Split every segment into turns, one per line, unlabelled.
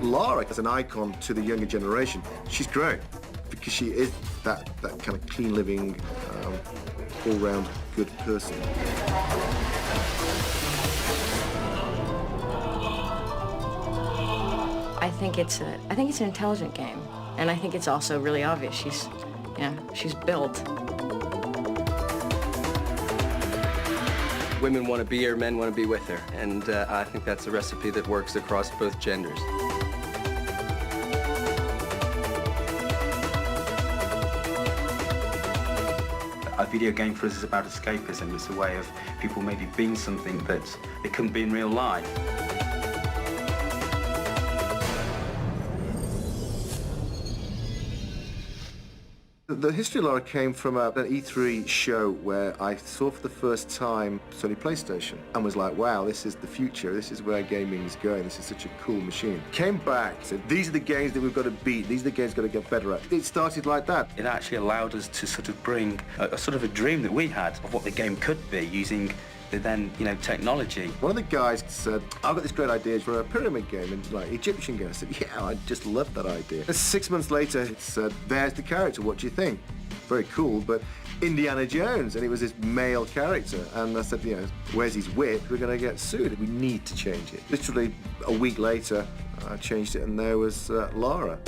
Lara as an icon to the younger generation, she's great because she is that kind of clean-living, all-round good person.
I think it's an intelligent game, and I think it's also really obvious. She's built.
Women want to be her, men want to be with her, and I think that's a recipe that works across both genders.
A video game for us is about escapism. It's a way of people maybe being something that they couldn't be in real life.
The history of Lara came from an E3 show where I saw for the first time Sony PlayStation and was like, wow, this is the future. This is where gaming is going. This is such a cool machine. Came back, said, these are the games that we've got to beat. These are the games we've got to get better at. It started like that.
It actually allowed us to sort of bring a sort of a dream that we had of what the game could be using the then, technology.
One of the guys said, I've got this great idea for a pyramid game, and like Egyptian game. I said, yeah, I just love that idea. And 6 months later, it said, there's the character, what do you think? Very cool, but Indiana Jones, and it was this male character. And I said, where's his wit? We're going to get sued. We need to change it. Literally a week later, I changed it, and there was Lara.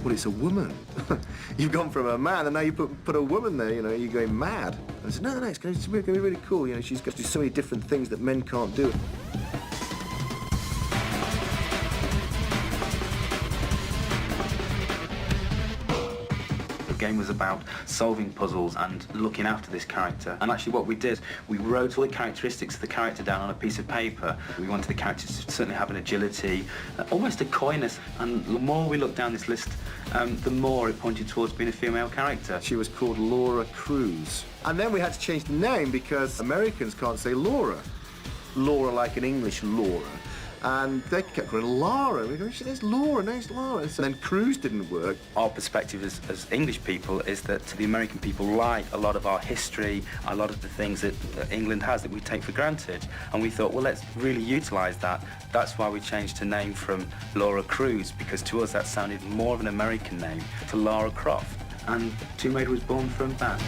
Well, it's a woman. You've gone from a man, and now you put a woman there, you're going mad. And I said, no, it's going to be really cool. She's got to do so many different things that men can't do.
The game was about solving puzzles and looking after this character. And actually what we did, we wrote all the characteristics of the character down on a piece of paper. We wanted the character to certainly have an agility, almost a coyness. And the more we looked down this list, the more it pointed towards being a female character.
She was called Lara Cruz. And then we had to change the name because Americans can't say Laura. Laura like an English Laura. And they kept going, Lara. We go, there's Laura, no, it's Lara. And then Cruz didn't work.
Our perspective as English people is that the American people like a lot of our history, a lot of the things that England has that we take for granted. And we thought, well, let's really utilise that. That's why we changed her name from Lara Cruz, because to us that sounded more of an American name, to Lara Croft. And Tomb Raider was born from that.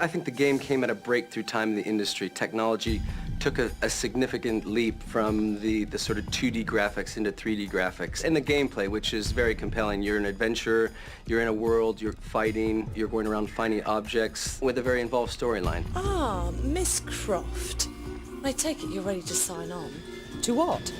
I think the game came at a breakthrough time in the industry. Technology took a significant leap from the sort of 2D graphics into 3D graphics. And the gameplay, which is very compelling. You're an adventurer, you're in a world, you're fighting, you're going around finding objects with a very involved storyline.
Ah, Miss Croft. I take it you're ready to sign on. To what?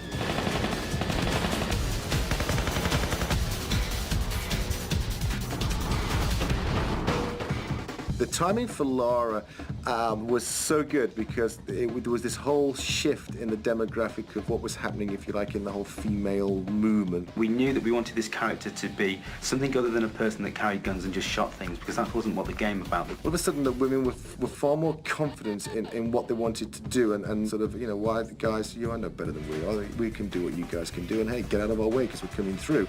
The timing for Lara was so good because there was this whole shift in the demographic of what was happening, if you like, in the whole female movement.
We knew that we wanted this character to be something other than a person that carried guns and just shot things, because that wasn't what the game about.
All of a sudden, the women were far more confident in what they wanted to do, and sort of, why the guys, you are no better than we are. We can do what you guys can do, and hey, get out of our way because we're coming through.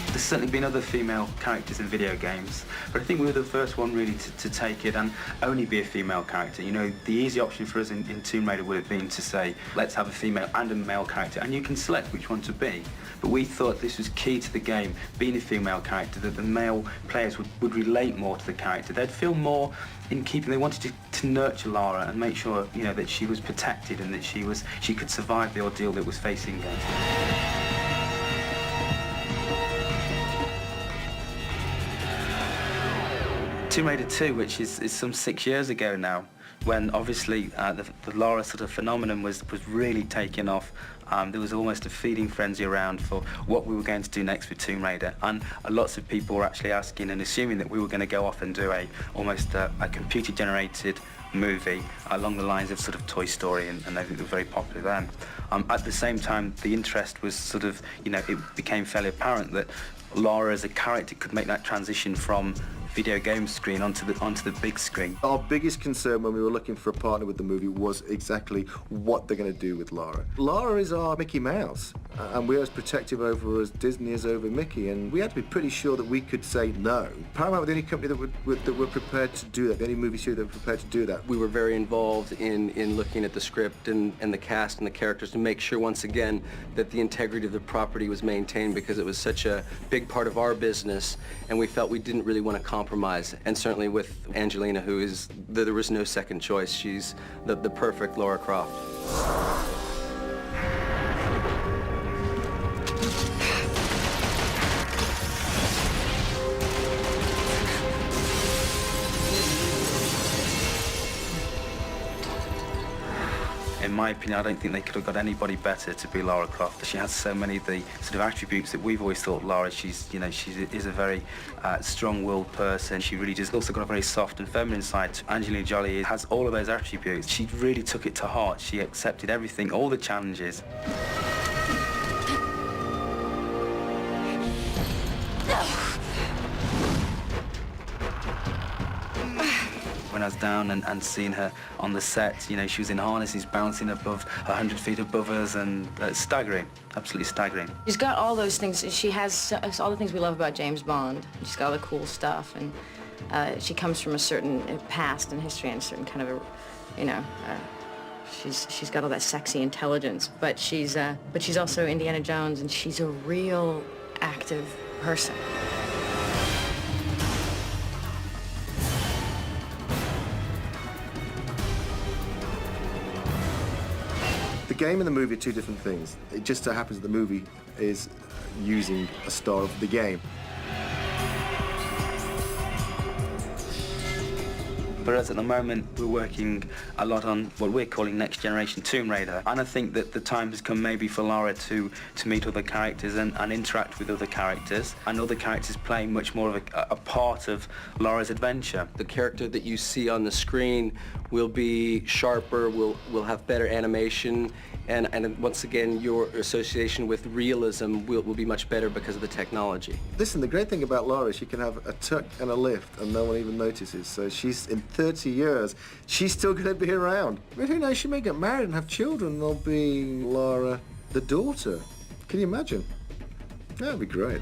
There's certainly been other female characters in video games, but I think we were the first one really to take it and only be a female character. The easy option for us in Tomb Raider would have been to say, let's have a female and a male character, and you can select which one to be. But we thought this was key to the game, being a female character, that the male players would relate more to the character. They'd feel more in keeping. They wanted to nurture Lara and make sure, that she was protected and that she could survive the ordeal that was facing her. Tomb Raider 2, which is some 6 years ago now, when obviously the Lara sort of phenomenon was really taking off. There was almost a feeding frenzy around for what we were going to do next with Tomb Raider, and lots of people were actually asking and assuming that we were going to go off and do almost a computer-generated movie along the lines of sort of Toy Story, and I think they were very popular then. At the same time, the interest was sort of, it became fairly apparent that Lara as a character could make that transition from video game screen onto the big screen.
Our biggest concern when we were looking for a partner with the movie was exactly what they're going to do with Lara. Lara is our Mickey Mouse, and we're as protective over her as Disney is over Mickey, and we had to be pretty sure that we could say no. Paramount were the only company that were prepared to do that, the only movie studio that were prepared to do that.
We were very involved in looking at the script and the cast and the characters to make sure, once again, that the integrity of the property was maintained, because it was such a big part of our business, and we felt we didn't really want to compromise. And certainly with Angelina, who is, there was no second choice. She's the perfect Lara Croft.
In my opinion, I don't think they could have got anybody better to be Lara Croft. She has so many of the sort of attributes that we've always thought Lara. She is a very strong-willed person. She really just also got a very soft and feminine side. Angelina Jolie has all of those attributes. She really took it to heart. She accepted everything, all the challenges. When I was down and seeing her on the set, you know, she was in harnesses bouncing above 100 feet above us, and staggering, absolutely staggering.
She's got all those things. She has all the things we love about James Bond. She's got all the cool stuff, and she comes from a certain past and history and a certain kind of a, you know, she's got all that sexy intelligence, but she's also Indiana Jones, and she's a real active person.
The game and the movie are two different things. It just so happens that the movie is using a star of the game.
Whereas at the moment we're working a lot on what we're calling next generation Tomb Raider, and I think that the time has come maybe for Lara to meet other characters and interact with other characters, and other characters playing much more of a part of Lara's adventure.
The character that you see on the screen will be sharper, will have better animation, and once again, your association with realism will be much better because of the technology.
Listen, the great thing about Lara is she can have a tuck and a lift and no one even notices. So she's, in 30 years, she's still going to be around. But who knows, she may get married and have children. There'll be Lara, the daughter. Can you imagine? That'd be great.